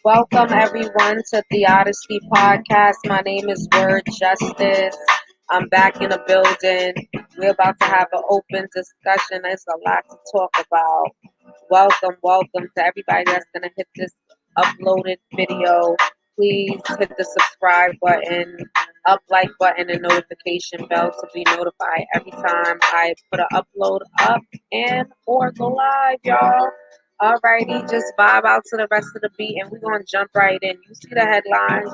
Welcome everyone to the Odyssey podcast. My name is Word Justice. I'm back in the building. We're about to have an open discussion. There's a lot to talk about. Welcome to everybody that's gonna hit this uploaded video. Please hit the subscribe button, like button, and notification bell to be notified every time I put an upload up and or go live, y'all. Alrighty, just vibe out to the rest of the beat and we're gonna jump right in. You see the headlines,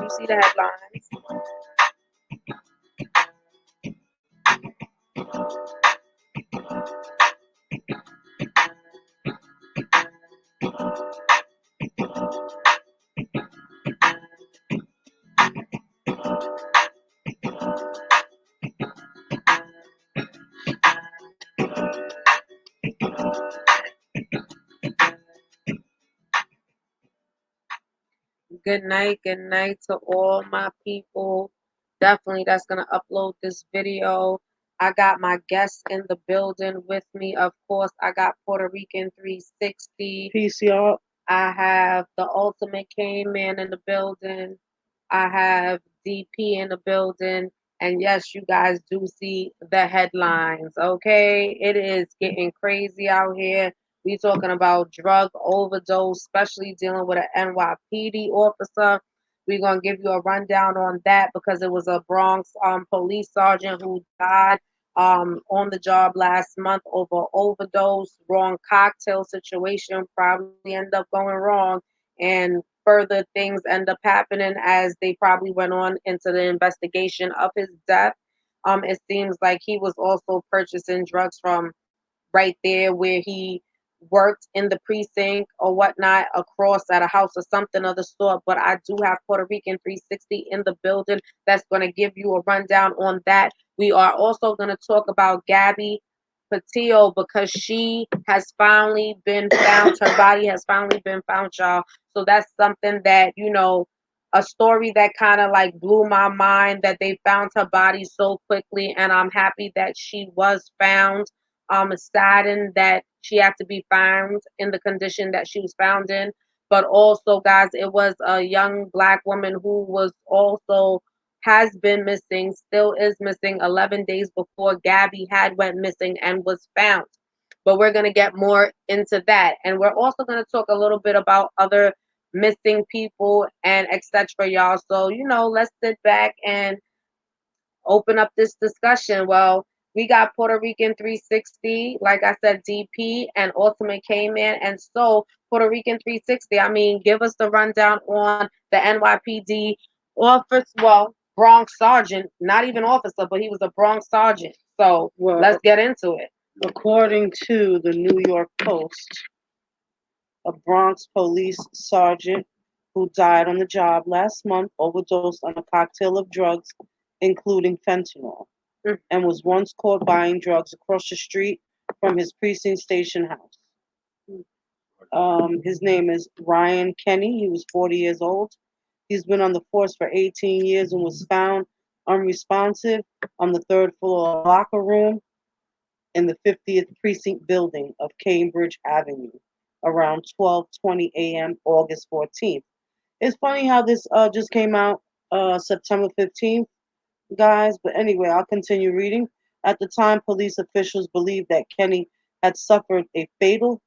good night to all my people. Definitely that's gonna upload this video. I got my guests in the building with me. Of course, I got Puerto Rican 360. Peace, y'all. I have the Ultimate Cane Man in the building. I have DP in the building. And yes, you guys do see the headlines, okay? It is getting crazy out here. We talking about drug overdose, especially dealing with an NYPD officer. We're gonna give you a rundown on that because it was a Bronx police sergeant who died on the job last month over overdose, wrong cocktail situation, probably end up going wrong, and further things end up happening as they probably went on into the investigation of his death. It seems like he was also purchasing drugs from right there where he worked in the precinct or whatnot across at a house or something of the sort. But I do have Puerto Rican 360 in the building that's going to give you a rundown on that. We are also going to talk about Gabby Petito because she has finally been found. Her body has finally been found, y'all. So that's something that, a story that kind of like blew my mind that they found her body so quickly. And I'm happy that she was found. Saddened that she had to be found in the condition that she was found in. But also, guys, it was a young black woman who was also has been missing, still is missing 11 days before Gabby had went missing and was found. But we're going to get more into that. And we're also going to talk a little bit about other missing people and etc. y'all. So, let's sit back and open up this discussion. Well, we got Puerto Rican 360, like I said, DP and Ultimate K-Man. And so, Puerto Rican 360, I mean, give us the rundown on the NYPD officer, well, Bronx sergeant, not even officer, but he was a Bronx sergeant. So, let's get into it. According to the New York Post, a Bronx police sergeant who died on the job last month overdosed on a cocktail of drugs, including fentanyl, and was once caught buying drugs across the street from his precinct station house. His name is Ryan Kenny. He was 40 years old. He's been on the force for 18 years and was found unresponsive on the third floor locker room in the 50th Precinct building of Cambridge Avenue around 12:20 a.m. August 14th. It's funny how this just came out September 15th, guys, but anyway, I'll continue reading. At the time, police officials believed that Kenny had suffered a fatal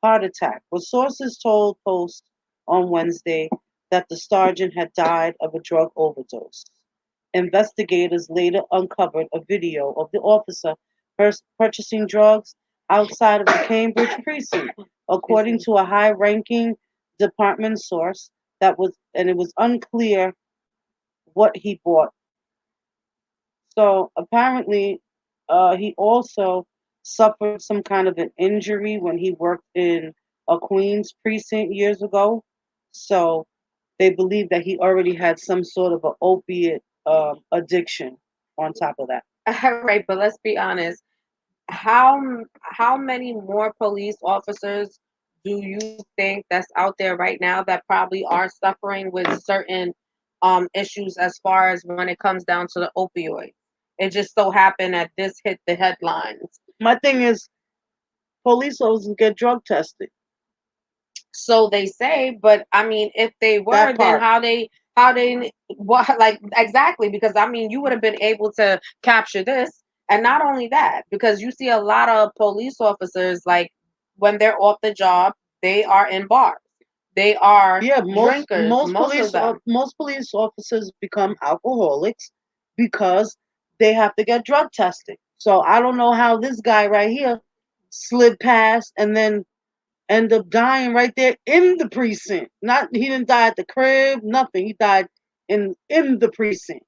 heart attack, but sources told Post on Wednesday that the sergeant had died of a drug overdose. Investigators later uncovered a video of the officer purchasing drugs outside of the Cambridge precinct, according to a high-ranking department source. It was unclear what he bought. So apparently, he also suffered some kind of an injury when he worked in a Queens precinct years ago. So they believe that he already had some sort of an opiate addiction on top of that. All right, but let's be honest. How how many more police officers do you think that's out there right now that probably are suffering with certain issues as far as when it comes down to the opioids? It just so happened that this hit the headlines. My thing is, police officers get drug tested. So they say, but I mean, if they were, That then part. how they what like exactly, because I mean, you would have been able to capture this. And not only that, because you see a lot of police officers, like when they're off the job, they are in bars. They are Yeah, drinkers, most of them. most police officers become alcoholics because they have to get drug tested. So I don't know how this guy right here slid past and then end up dying right there in the precinct. Not he didn't die at the crib, nothing. He died in the precinct.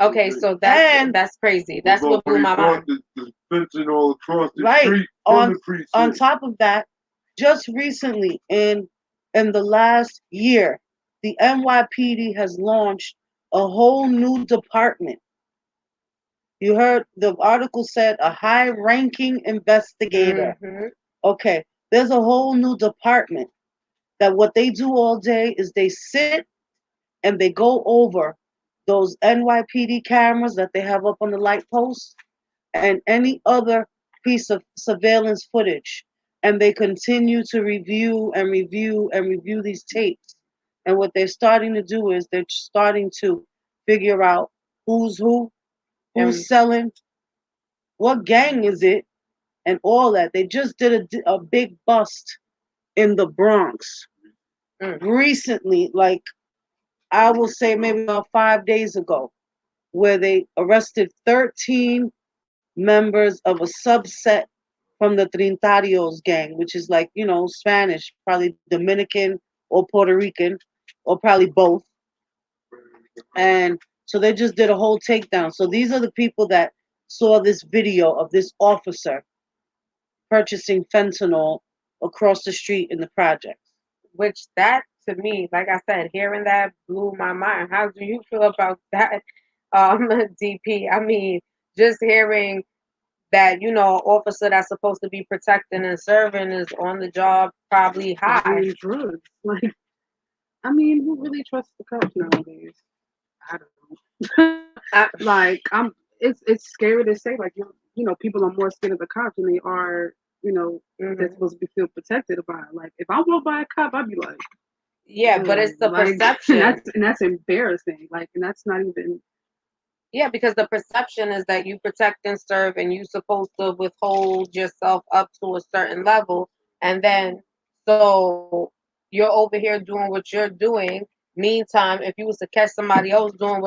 Okay, so And that's crazy. That's what blew my mind. The fentanyl across the right street from on the on precinct. top of that, just recently in the last year, the NYPD has launched a whole new department. You heard the article said a high-ranking investigator. Hmm. Okay, there's a whole new department that what they do all day is they sit and they go over those NYPD cameras that they have up on the light posts and any other piece of surveillance footage. And they continue to review and review and review these tapes. And what they're starting to do is they're starting to figure out who's And who's selling, what gang is it, and all that. They just did a big bust in the Bronx mm, recently, like I will say maybe about 5 days ago, where they arrested 13 members of a subset from the Trintarios gang, which is like, Spanish, probably Dominican or Puerto Rican, or probably both. And so they just did a whole takedown. So these are the people that saw this video of this officer purchasing fentanyl across the street in the projects. which that to me, like I said, hearing that blew my mind. How do you feel about that, DP? I mean, just hearing that, officer that's supposed to be protecting and serving is on the job, probably high. buying drugs. Like, I mean, who really trusts the cops nowadays? I don't. I, Like, It's scary to say. Like, people are more scared of the cops than they are. They're mhm. supposed to be feel protected by. Like, if I walk by a cop, I'd be like, Yeah, but it's the like, perception. and that's embarrassing. Like, and that's not even. Yeah, because the perception is that you protect and serve and you're supposed to withhold yourself up to a certain level. And then, so you're over here doing what you're doing. Meantime, if you was to catch somebody else doing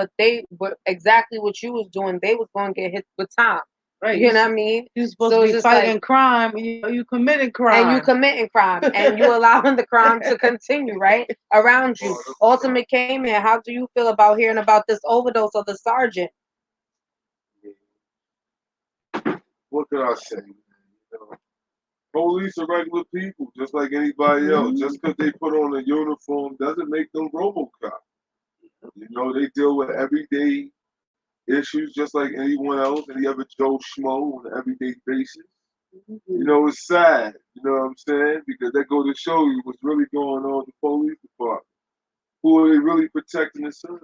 exactly what you was doing, they was going to get hit with time. Right? You know what I mean? You're supposed to So it's be just like, fighting crime, and you committing and you crime. committing crime and you allowing the crime to continue right around you. Ultimate came here. How do you feel about hearing about this overdose of the sergeant? What can I say? Police are regular people, just like anybody else. Mm, Just because they put on a uniform doesn't make them RoboCop. They deal with everyday issues just like anyone else, any other Joe Schmo on an everyday basis. It's sad, you know what I'm saying? Because that goes to show you what's really going on in the police department. Who are they really protecting and serving?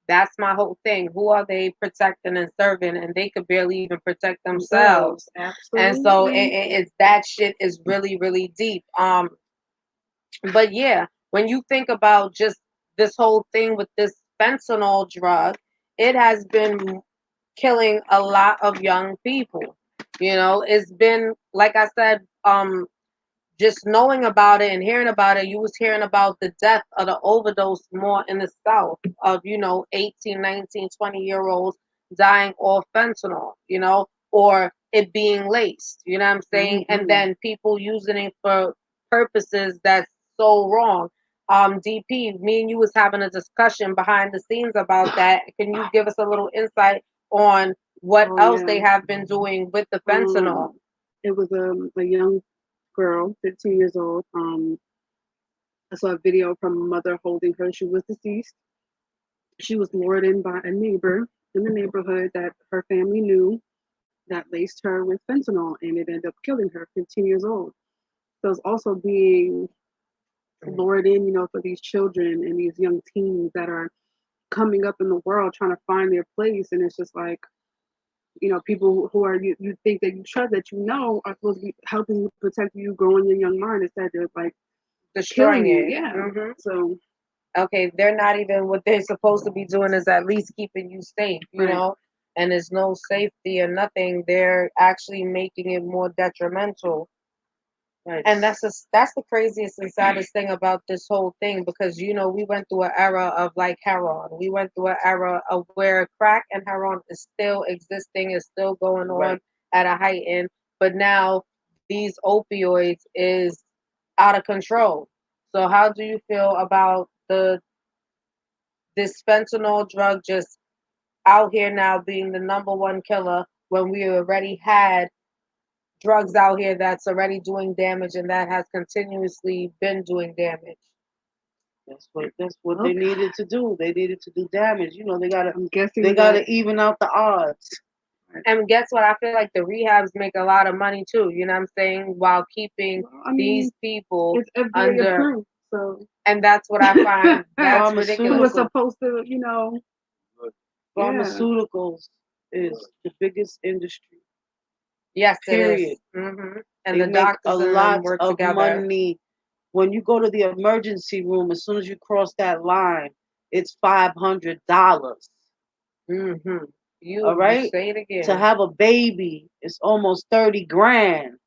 That's my whole thing. Who are they protecting and serving? And they could barely even protect themselves, themselves. And so absolutely. it's that shit is really, really deep. But yeah, when you think about just this whole thing with this fentanyl drug, it has been killing a lot of young people. It's been like I said, just knowing about it and hearing about it, you was hearing about the death of the overdose more in the South of, 18, 19, 20-year olds dying off fentanyl, or it being laced, you know what I'm saying? And Mm-hmm. then people using it for purposes that's so wrong. DP, me and you was having a discussion behind the scenes about that. Can you give us a little insight on what Oh else yeah. they have been doing with the fentanyl? It was a young girl, 15 years old. I saw a video from a mother holding her. She was deceased. She was lured in by a neighbor in the neighborhood that her family knew that laced her with fentanyl, and it ended up killing her, 15 years old. So it's also being lured in, for these children and these young teens that are coming up in the world trying to find their place. And it's just like, people who are you think that you trust, that are supposed to be helping you, protect you, growing your young mind. Instead, they're like destroying you. it. Yeah. Hmm. So Okay, they're not even what they're supposed to be doing is at least keeping you safe, you right. know, and there's no safety or nothing. They're actually making it more detrimental. Right. And that's the craziest and saddest thing about this whole thing because you know we went through an era of like heroin. We went through an era of where crack and heroin is still existing, is still going on Right. at a heightened, but now these opioids is out of control. So how do you feel about the this fentanyl drug just out here now being the number one killer when we already had drugs out here that's already doing damage and that has continuously been doing damage. That's what they needed to do. They needed to do damage. You know, I'm guessing they that gotta even out the odds. And guess what? I feel like the rehabs make a lot of money too, you know what I'm saying? While keeping well, I mean, these people it's FDA under, approved, so and that's what I find that's it ridiculous. was supposed to, you know, yeah. Pharmaceuticals is the biggest industry. Yes, it is. Period. And They the make a doctors and them lot work of together. money. When you go to the emergency room, as soon as you cross that line, it's $500. Mm-hmm. All You right, say it to again. have a baby, it's almost 30 grand.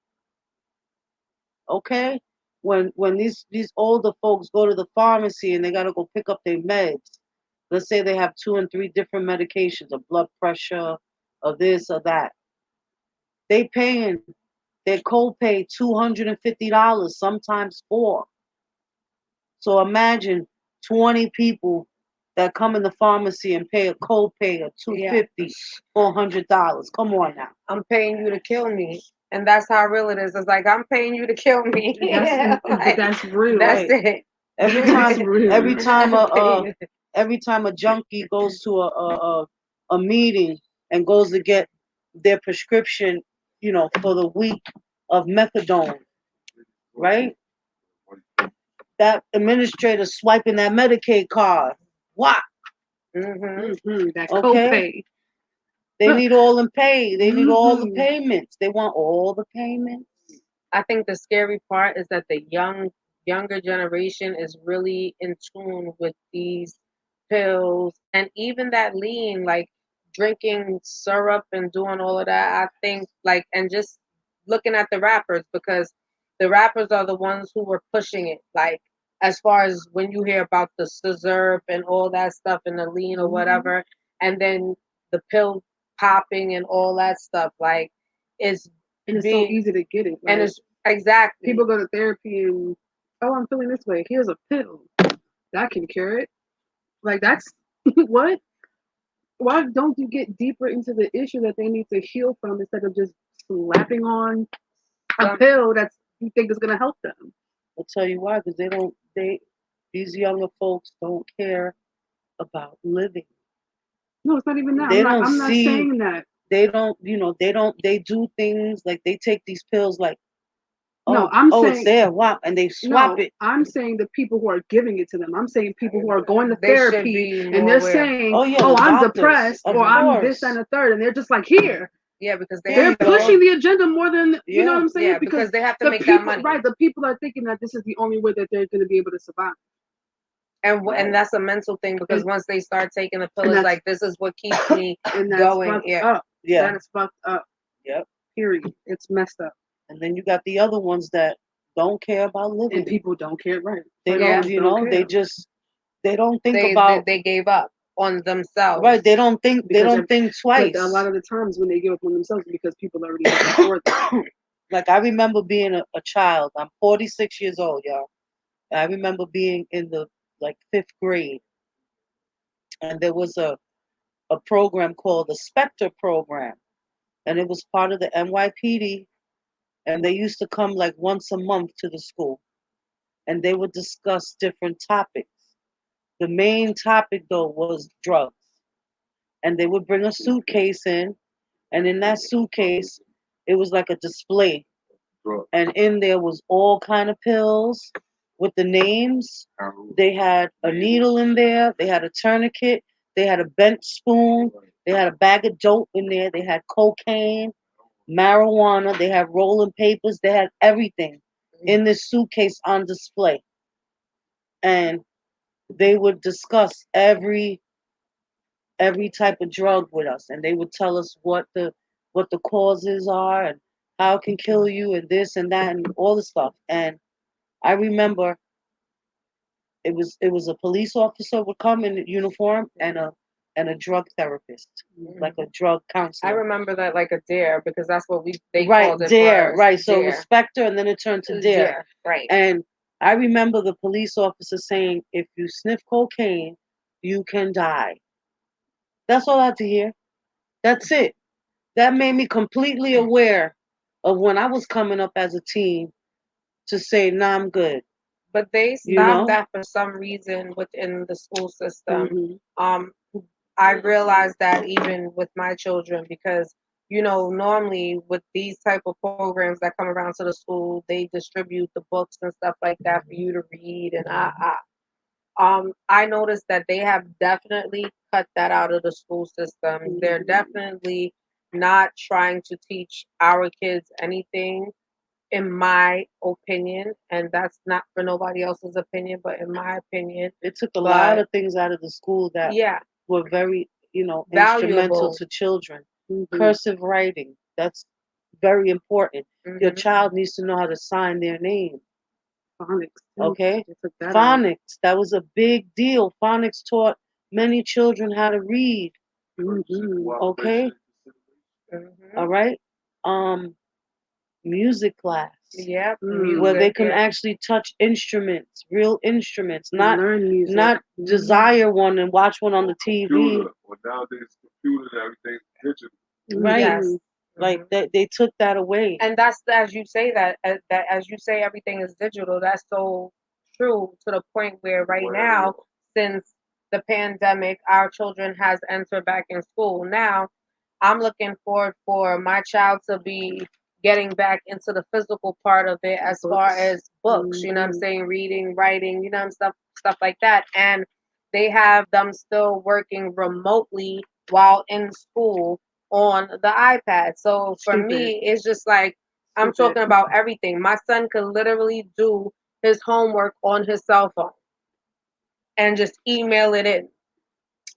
Okay, when these older folks go to the pharmacy and they gotta go pick up their meds, let's say they have 2 and 3 different medications, a blood pressure, or this or that, they paying their copay $250, sometimes four. So imagine 20 people that come in the pharmacy and pay a copay of Yeah. $250, $400. Come on now. I'm paying you to kill me. And that's how real it is. It's like I'm paying you to kill me. But Like, that's real. that's Right. it. Every That's time, real. every time I'm paying you. every time a junkie goes to a meeting and goes to get their prescription, you know, for the week of methadone, right? That administrator swiping that Medicaid card. What? Hmm. That Okay. copay. They need all the pay. They need all the Mhm. payments. They want all the payments. I think the scary part is that the younger generation is really in tune with these pills and even that lean, like drinking syrup and doing all of that. I think like and just looking at the rappers because the rappers are the ones who were pushing it. Like as far as when you hear about the syrup and all that stuff and the lean or whatever, and then the pill popping and all that stuff, like it's And it's so being easy to get it. and Like it's exactly. people go to therapy and oh, I'm feeling this way. Here's a pill that can cure it. Like that's what? Why don't you get deeper into the issue that they need to heal from instead of just slapping on a pill that you think is gonna help them? I'll tell you why, because these younger folks don't care about living. No, it's not even that. They don't I'm not see, saying that. they do things like they take these pills like, No, oh, I'm oh, it's saying there, whop, and they swap no, it. I'm saying the people who are giving it to them. I'm saying people who are going to They should therapy be and more they're aware. saying, Oh yeah, "Oh, the I'm doctors, depressed," of or "I'm this course. and a third," and they're just like, "Here." Yeah, because they There have you They're to go. pushing make the agenda more than you know what Yeah, I'm saying yeah, because because they have to the make that people, money. right? The people are thinking that this is the only way that they're going to be able to survive, And that's a mental thing because and once they start taking the pill, and it's that's like this is what keeps me and that's going. fucked Yeah. up. yeah, That is fucked up. yep. Period. It's messed up, And then you got the other ones that don't care about living. and people don't care. Right? They Certain Yeah. don't, ones you don't know, care they don't think They about, they gave up on themselves. right. They don't think because twice. but a lot of the times when they give up on themselves is because people already did it for them. Like I remember being a child. I'm 46 years old, y'all. I remember being in the like 5th grade, and there was a program called the Spectre program, and it was part of the NYPD, and they used to come like once a month to the school, and they would discuss different topics. The main topic though was drugs, and they would bring a suitcase in, and in that suitcase, it was like a display, and in there was all kind of pills with the names. They had a needle in there. They had a tourniquet. They had a bent spoon. They had a bag of dope in there. They had cocaine, marijuana. They had rolling papers. They had everything in this suitcase on display. and they would discuss every type of drug with us, and they would tell us what the causes are and how it can kill you and this and that and all the stuff. And I remember it was a police officer would come in uniform and a drug therapist, like a drug I counselor. remember that like a dare because that's what they Right, called it dare, first. right. So it was Dare. Spectre and then it turned to dare. Dare, right. And I remember the police officer saying, if you sniff cocaine, you can die. That's all I had to hear. That's it. That made me completely aware of when I was coming up as a teen to say, nah, I'm good. But they You stopped know? that for some reason within the school system. Mm-hmm. I realized that even with my children because normally with these type of programs that come around to the school, they distribute the books and stuff like that for you to read. And I noticed that they have definitely cut that out of the school system. They're definitely not trying to teach our kids anything, in my opinion, and that's not for nobody else's opinion, but in my opinion, It took a lot of things out of the school that yeah, were very, instrumental valuable. to children. Mm-hmm. Cursive writing, that's very important. Your Mhm. child needs to know how to sign their name. Phonics. Too. Okay? They took that out. Phonics, that was a big deal. Phonics taught many children how to read. Mm-hmm. Okay? All right? Music class. Yeah, Where they music. can Yeah. actually touch instruments, real instruments, And not learn music. not desire one and watch one on the TV. Computer. Well, nowadays, computer and everything's digital. Right. Yes. Like they took that away. And that's as you say that as you say everything is digital. That's so true to the point where right now, since the pandemic, our children has entered back in school. Now, I'm looking forward for my child to be getting back into the physical part of it as far as books, you know what I'm saying, reading, writing, stuff like that. And they have them still working remotely while in school on the iPad. So for me, it's just like I'm talking about everything. My son could literally do his homework on his cell phone and just email it in.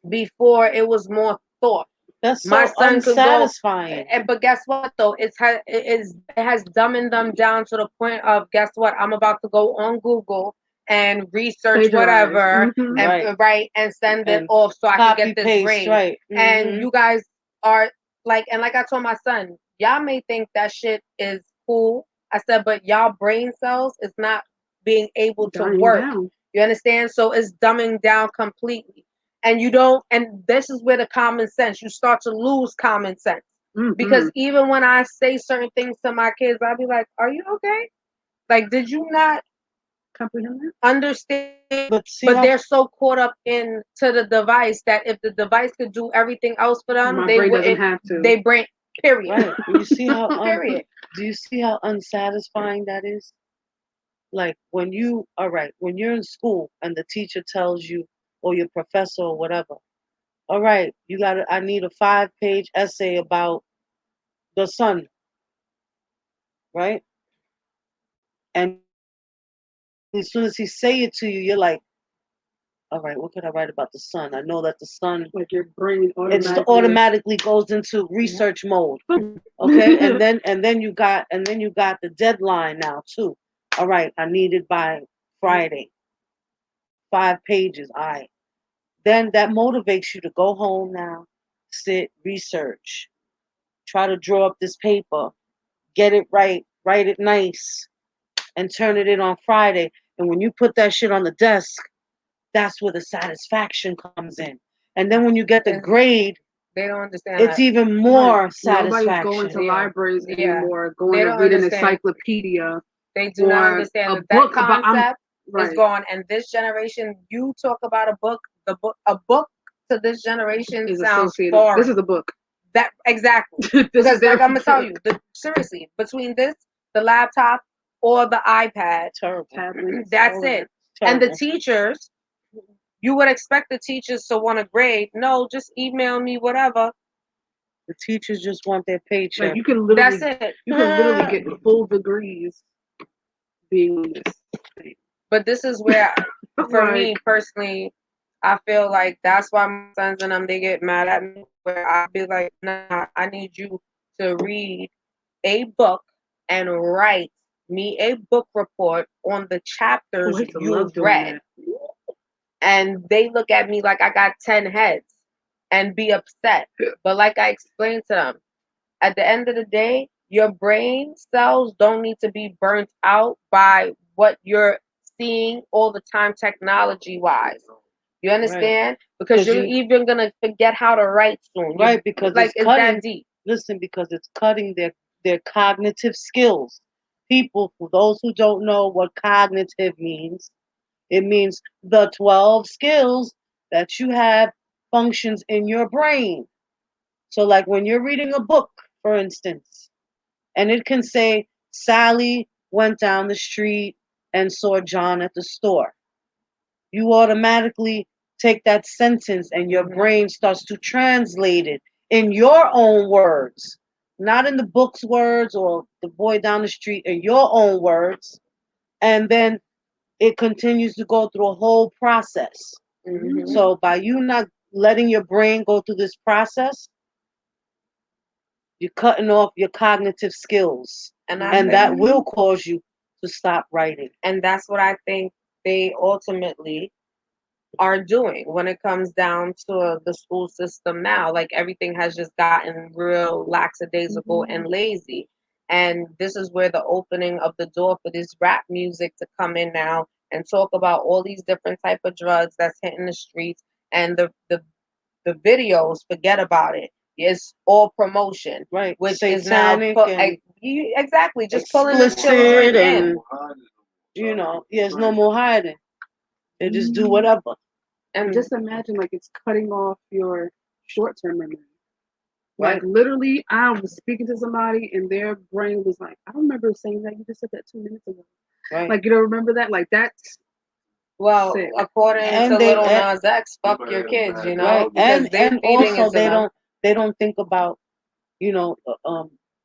Before it was more thought. That's My so son could go, unsatisfying. but guess what though? It has dumbing them down to the point of guess what? I'm about to go on Google and research whatever and Right. and send it And off so I can copy get this paste, grade. right. And you guys are like I told my son, y'all may think that shit is cool. I said, but y'all brain cells is not being able to Dying work. down. You understand? So it's dumbing down completely. And you don't, and this is where the common sense, you start to lose common sense. Because even when I say certain things to my kids, I'll be like, are you okay? Like, did you not comprehend that? Understand? But they're so caught up into the device that if the device could do everything else for them, My they brain doesn't wouldn't have to. they brain period. Right. You see how period. do you see how unsatisfying that is? Like when you're in school and the teacher tells you or your professor or whatever, all right, I need a 5-page essay about the sun, right? And as soon as he say it to you, you're like, all right, what could I write about the sun? I know that the sun, like your brain automatically goes into research mode. Okay, and then you got the deadline now too. All right, I need it by Friday. 5 pages. All right. Then that motivates you to go home now, sit, research, try to draw up this paper, get it right, write it nice, and turn it in on Friday. And when you put that shit on the desk, that's where the satisfaction comes in. And then when you get the grade, they don't understand. It's even more satisfaction. Nobody's going to libraries anymore, going they to don't read an understand. encyclopedia. They do not understand that concept is gone. And this generation, you talk about a book to this generation is sounds associated. foreign. This is a book. That exactly. Because like I'm gonna tell you, seriously, between this, the laptop, or the iPad, that's it. And the teachers, you would expect the teachers to want to grade. No, just email me whatever. The teachers just want their paycheck. Like you can literally, that's it. You can literally get full degrees being on this thing. But this is where For me personally, I feel like that's why my sons and them they get mad at me. Where I be like, nah, I need you to read a book and write me a book report on the chapters you've read. And they look at me like I got 10 heads and be upset. But like I explained to them, at the end of the day, your brain cells don't need to be burnt out by what you're seeing all the time technology wise. You understand? Because you're even gonna forget how to write soon. Right, because like it's cutting. that deep. Listen, because it's cutting their cognitive skills. People, for those who don't know what cognitive means, it means the 12 skills that you have functions in your brain. So, like when you're reading a book, for instance, and it can say Sally went down the street and saw John at the store, you automatically take that sentence and your brain starts to translate it in your own words, not in the book's words or the boy down the street, in your own words. And then it continues to go through a whole process. So by you not letting your brain go through this process, you're cutting off your cognitive skills. And that will cause you to stop writing. And that's what I think they ultimately are doing when it comes down to the school system now. Like everything has just gotten real lackadaisical and lazy. And this is where the opening of the door for this rap music to come in now and talk about all these different type of drugs that's hitting the streets and the videos, forget about it. It's all promotion, right? Which Satanic is now exactly just pulling the children in. You know, there's no more hiding. They just do whatever. And just imagine, like, it's cutting off your short-term memory. Right. Like, literally, I was speaking to somebody, and their brain was like, I remember saying that. You just said that 2 minutes ago. Right. Like, you don't remember that? Like, that's well, sick. According to Little Nas X, fuck your kids, you know, right. because and also they don't think about, you know,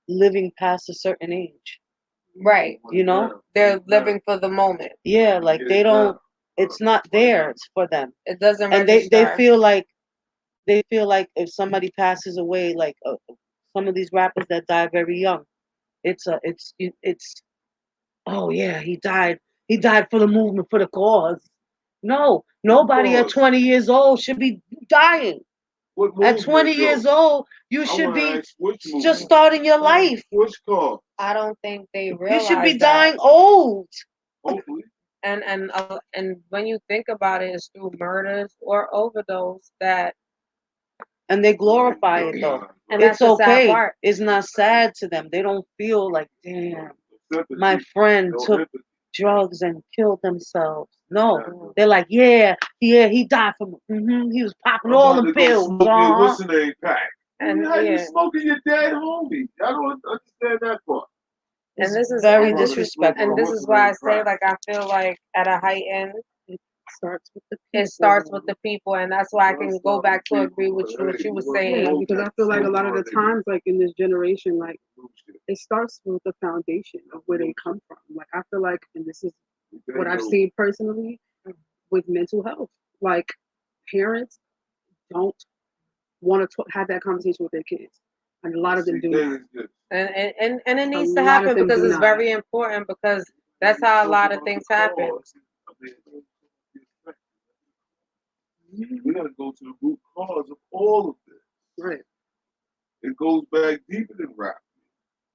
living past a certain age. Right. You know, they're living for the moment. Yeah, like they don't. It's not theirs for them. It doesn't. And they feel like if somebody passes away, like some of these rappers that die very young, it's oh yeah, he died for the movement, for the cause. No, nobody at 20 years old should be dying. At 20 years old, you should be just starting your life. Which cause? I don't think they realize you should be dying old. Hopefully. And when you think about it, it's through murders or overdose that. And they glorify it though. And it's okay. It's not sad to them. They don't feel like, damn, my friend took drugs and killed themselves. No, they're like, yeah, he died from. He was popping all the pills. What's the name? Pack. And you smoking your dead homie. I don't understand that part. And this is very disrespectful. And this is why I say, like, I feel like at a height end, it starts with the people, and that's why I can go back to agree with you what you were saying. Yeah, because I feel like a lot of the times, like in this generation, like it starts with the foundation of where they come from. Like I feel like, and this is what I've seen personally with mental health. Like parents don't want to have that conversation with their kids, and a lot of them do not. And it needs to happen because it's very important, because that's how a lot of things happen. We got to go to the root cause of all of this. Right. It goes back deeper than rap.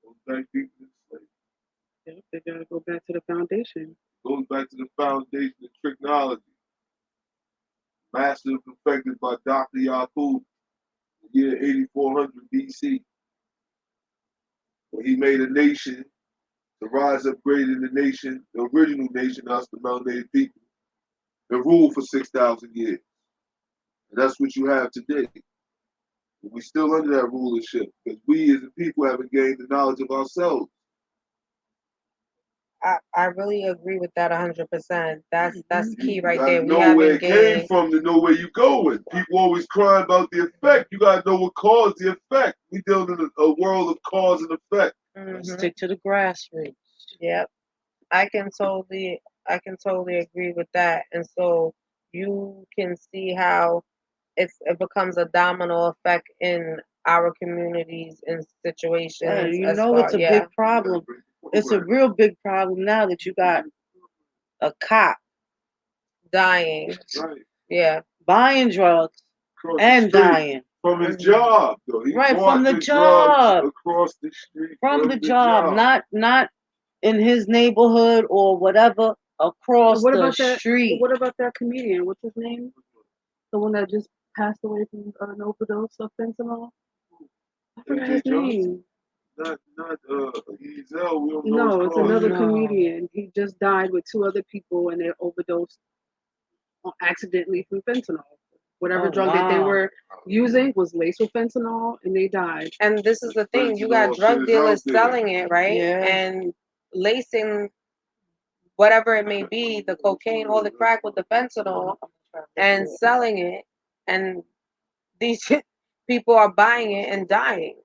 It goes back deeper than slavery. Yeah, they got to go back to the foundation. It goes back to the foundation of technology. Master perfected by Dr. Yaqub in the year 8400 BC. When he made a nation to rise up greater than the nation, the original nation, us, the melanated people, that ruled for 6,000 years. And that's what you have today. We're still under that rulership because we as a people haven't gained the knowledge of ourselves. I really agree with that 100%. That's key right there. We know where it came from to know where you're going. People always crying about the effect. You gotta know what caused the effect. We deal in a world of cause and effect. Stick to the grassroots. Yep. I can totally I can totally agree with that. And so you can see how it becomes a domino effect in our communities and situations You as know far, it's a yeah, big problem. It's a real big problem now that you got a cop dying. Right. Yeah. buying drugs Across the and street. dying. From his job, though. He Right, bought from the the drugs job. across the street From the job, not in his neighborhood or whatever, across What the about that? street. What about that comedian? What's his name? The one that just passed away from an overdose of fentanyl. I forgot his AJ Johnson? name. Not Ezel. We don't know No, his it's cause. another No. comedian. He just died with two other people, and they overdosed accidentally from fentanyl. Whatever Oh, drug that they wow. were using was laced with fentanyl, and they died. And this is the thing, you Fentanyl got drug shit is dealers out there. selling it, right? Yeah. And lacing whatever it may be, the cocaine or the crack with the fentanyl and selling it. And these people are buying it and dying.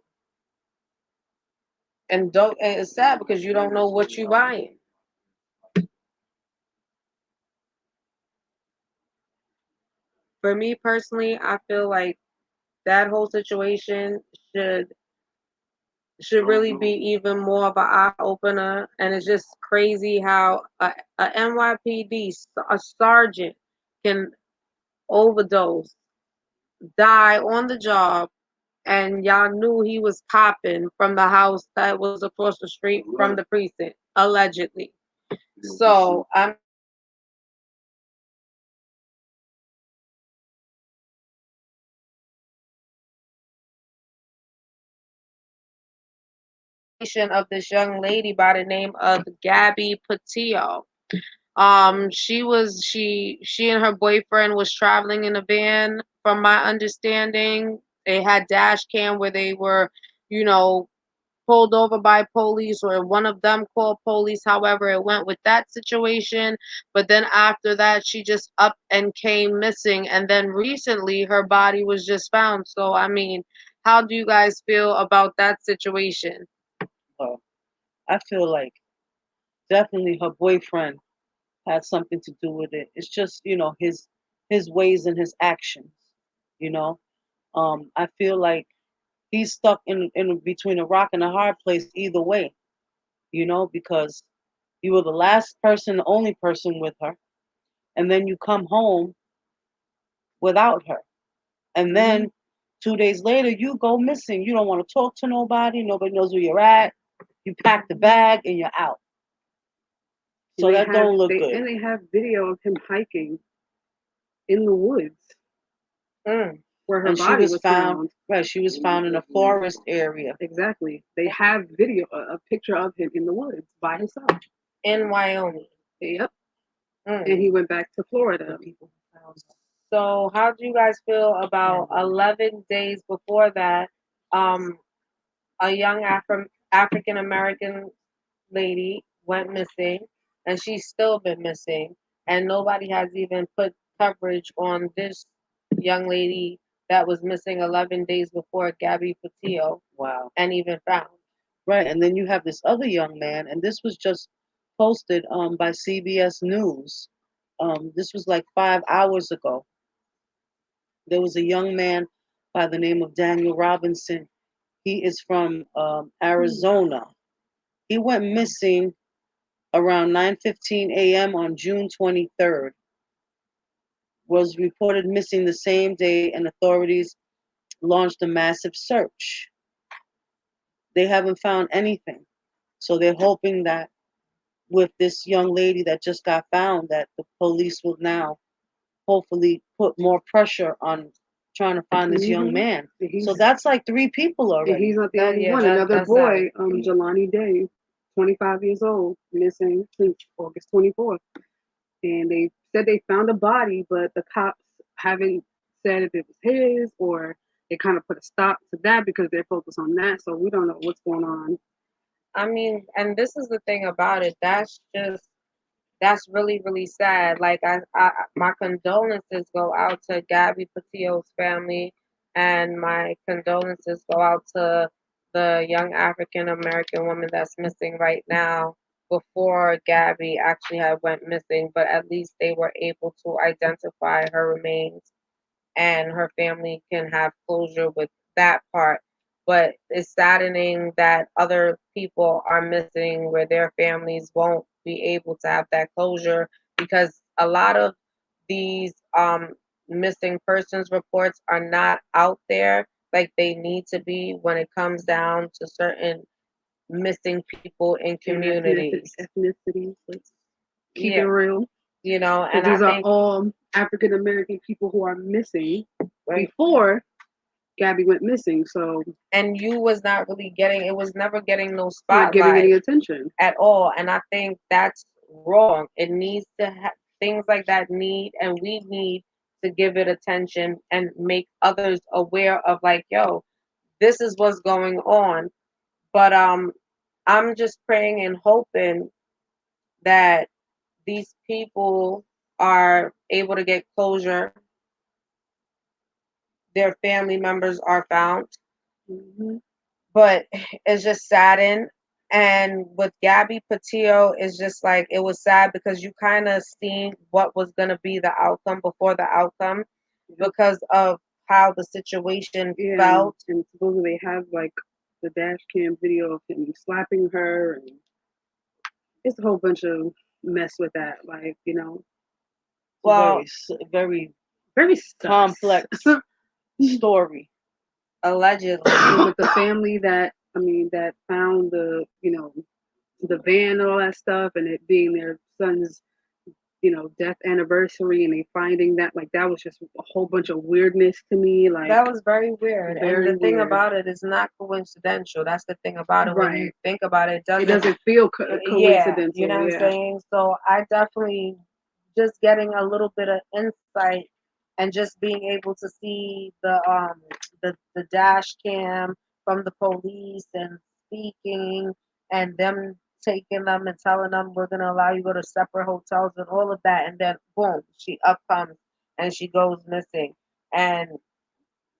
And don't and it's sad because you don't know what you're buying. For me personally, I feel like that whole situation should really be even more of an eye opener. And it's just crazy how a NYPD a sergeant can overdose, die on the job, and y'all knew he was popping from the house that was across the street from the precinct, allegedly. So I mean, of this young lady by the name of Gabby Petito. She and her boyfriend was traveling in a van. From my understanding, they had dash cam where they were, you know, pulled over by police or one of them called police. However, it went with that situation. But then after that, she just up and came missing. And then recently, her body was just found. So I mean, how do you guys feel about that situation? Well, I feel like definitely her boyfriend had something to do with it. It's just, his ways and his actions, you know. I feel like he's stuck in between a rock and a hard place either way, because you were the last person, the only person with her, and then you come home without her. And then 2 days later, you go missing. You don't want to talk to nobody. Nobody knows where you're at. You pack the bag and you're out. So that don't look good. And they have video of him hiking in the woods where her And she body was was found. found. Right, she was found in a forest area. Exactly. They have video, a picture of him in the woods by himself. In Wyoming. Yep. And he went back to Florida. So, how do you guys feel about 11 days before that? A young African American lady went missing, and she's still been missing, and nobody has even put coverage on this young lady that was missing 11 days before, Gabby Petito. Wow. And even found. Right, and then you have this other young man, and this was just posted by CBS News. This was like 5 hours ago. There was a young man by the name of Daniel Robinson. He is from Arizona. He went missing around 9:15 a.m. on June 23rd. Was reported missing the same day, and authorities launched a massive search. They haven't found anything, so they're hoping that with this young lady that just got found, that the police will now hopefully put more pressure on trying to find this young man. So that's like 3 people And already. he's not the only one. Another boy, Jelani Day, 25 years old, missing since August 24th. And they said they found a body, but the cops haven't said if it was his, or they kind of put a stop to that because they're focused on that. So we don't know what's going on. I mean, and this is the thing about it. That's really, really sad. Like my condolences go out to Gabby Petito's family, and my condolences go out to the young African American woman that's missing right now. before Gabby actually had went missing, but at least they were able to identify her remains and her family can have closure with that part. But it's saddening that other people are missing where their families won't be able to have that closure because a lot of these missing persons reports are not out there like they need to be when it comes down to certain missing people in communities. Ethnicities. Let's keep it Yeah, real. you know, Because and I these are think all African American people who are missing right. before Gabby went missing. So And you was not really getting it was never getting no not getting spotlight any attention. at all. And I think that's wrong. It needs to things like that need and we need to give it attention and make others aware of like, yo, this is what's going on. But I'm just praying and hoping that these people are able to get closure, their family members are found. Hmm. But it's just saddened. And with Gabby Petito, it's just like it was sad because you kind of seen what was gonna be the outcome before the outcome because of how the situation Yeah, felt. and supposedly they have like the dash cam video of him slapping her, and it's a whole bunch of mess with that. Like Well, Very very sus. complex story. allegedly, With the family that that found the van and all that stuff, and it being their son's death anniversary, and they finding that like that was just a whole bunch of weirdness to me. Like that was very weird. And very the thing weird. about it is not coincidental. That's the thing about it. When you Right. think about it, It doesn't feel yeah, you coincidental. know what I'm Yeah. saying? So I definitely just getting a little bit of insight and just being able to see the dash cam from the police and speaking and them taking them and telling them we're gonna allow you to go to separate hotels and all of that and then boom, she up comes and she goes missing. And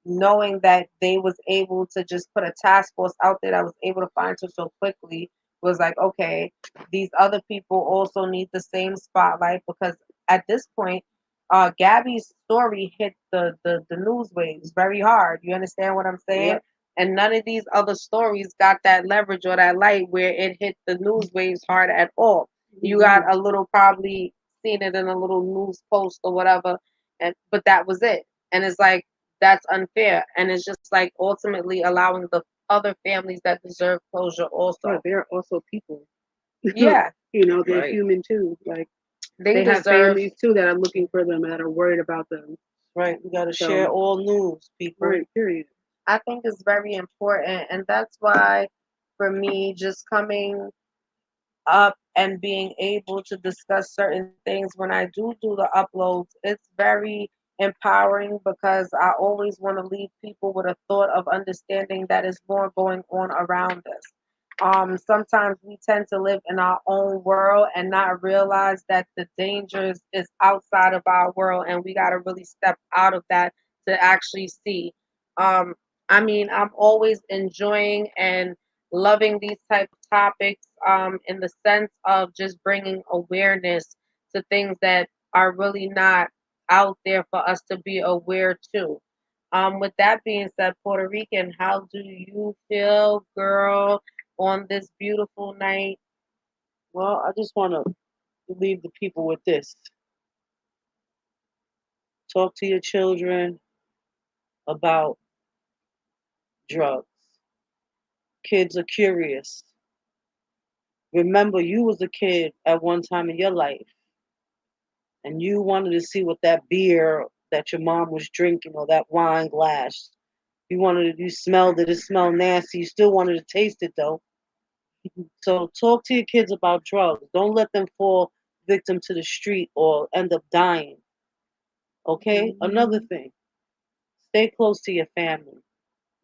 knowing that they was able to just put a task force out there that was able to find her so quickly was like, okay, these other people also need the same spotlight because at this point, Gabby's story hit the news waves very hard. You understand what I'm saying? Yep. And none of these other stories got that leverage or that light where it hit the news waves hard at all. You got a little probably seen it in a little news post or whatever, and but that was it. And it's like that's unfair. And it's just like ultimately allowing the other families that deserve closure But also. they're also people. Yeah, They're Right. human too. Like they they have deserve families too that are looking for them, that are worried about them. Right. We gotta So share all news, people. right, period. I think it's very important and that's why for me just coming up and being able to discuss certain things when I do the uploads, it's very empowering because I always want to leave people with a thought of understanding that is more going on around us. Sometimes we tend to live in our own world and not realize that the dangers is outside of our world, and we got to really step out of that to actually see. Um, I mean, I'm always enjoying and loving these type of topics in the sense of just bringing awareness to things that are really not out there for us to be aware to. With that being said, Puerto Rican, how do you feel, girl, on this beautiful night? Well, I just want to leave the people with this. Talk to your children about drugs. Kids are curious. Remember, you was a kid at one time in your life, and you wanted to see what that beer that your mom was drinking or that wine glass. You smelled it. It smelled nasty. You still wanted to taste it though. So talk to your kids about drugs. Don't let them fall victim to the street or end up dying. Okay? Another thing, stay close to your family.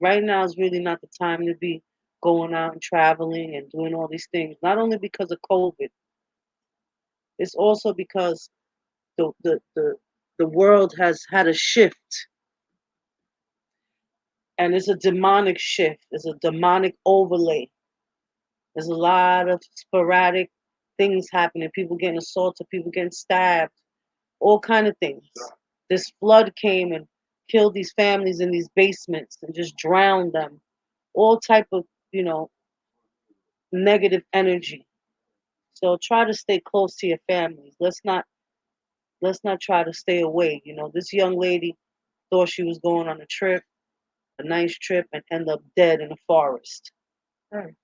Right now is really not the time to be going out and traveling and doing all these things. Not only because of COVID, it's also because the the the, the world has had a shift, and it's a demonic shift. It's a demonic overlay. There's a lot of sporadic things happening, people getting assaulted, people getting stabbed, all kind of things. This flood came and killed these families in these basements and just drowned them. All type of, negative energy. So try to stay close to your families. Let's not try to stay away. This young lady thought she was going on a trip, a nice trip, and end up dead in a forest. Mm.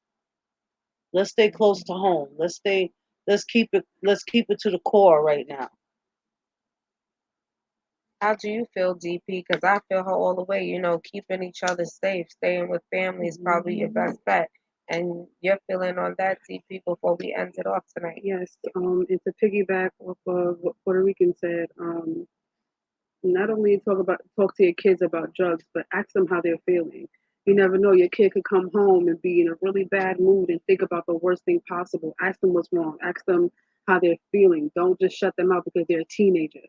Let's stay close to home. Let's keep it to the core right now. How do you feel, DP? Because I feel her all the way. Keeping each other safe, staying with family is probably your best bet. And your feeling on that, DP, before we end it off tonight. Yes, and to piggyback off of what Puerto Rican said, not only talk to your kids about drugs, but ask them how they're feeling. You never know, your kid could come home and be in a really bad mood and think about the worst thing possible. Ask them what's wrong. Ask them how they're feeling. Don't just shut them out because they're a teenager.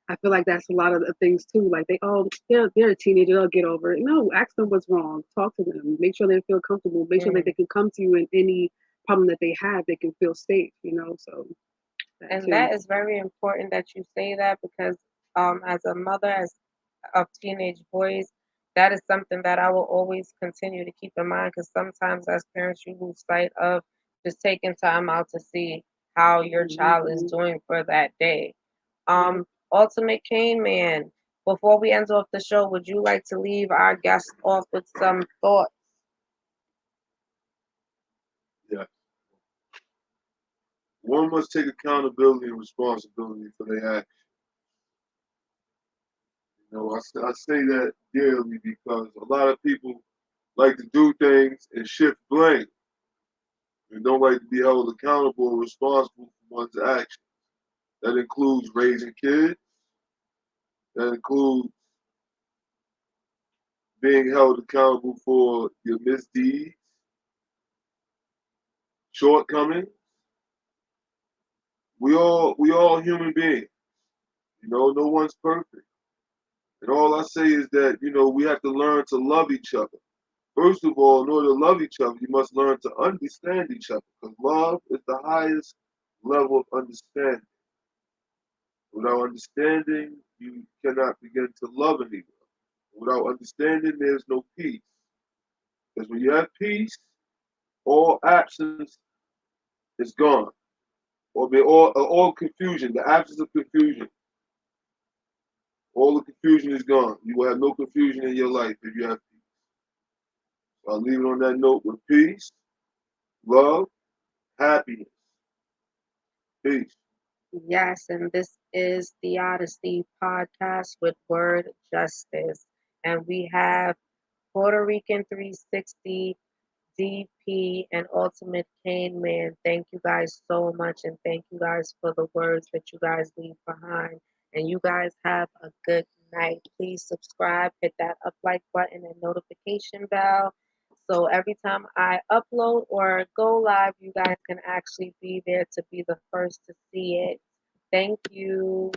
I feel like that's a lot of the things too. Like they're a teenager, they'll get over it. No, ask them what's wrong. Talk to them. Make sure they feel comfortable. Make sure that they can come to you in any problem that they have. They can feel safe. So that And too. that is very important that you say that because as a mother of teenage boys, that is something that I will always continue to keep in mind because sometimes as parents you lose sight of just taking time out to see how your child is doing for that day. Ultimate Cane Man, before we end off the show, would you like to leave our guests off with some thoughts? Yeah. One must take accountability and responsibility for their actions. I say that daily because a lot of people like to do things and shift blame and don't like to be held accountable or responsible for one's actions. That includes raising kids. That includes being held accountable for your misdeeds, shortcomings. We all human beings. No one's perfect. And all I say is that, we have to learn to love each other. First of all, in order to love each other, you must learn to understand each other. Because love is the highest level of understanding. Without understanding, you cannot begin to love anyone. Without understanding, there's no peace. Because when you have peace, all absence is gone. All confusion, the absence of confusion, all the confusion is gone. You will have no confusion in your life if you have peace. So I'll leave it on that note with peace, love, happiness. Peace. Yes, and this is the Odyssey podcast with Word Justice. And we have Puerto Rican 360, DP, and Ultimate Cane Man. Thank you guys so much, and thank you guys for the words that you guys leave behind. And you guys have a good night. Please subscribe, hit that up like button and notification bell. So every time I upload or go live, you guys can actually be there to be the first to see it. Thank you.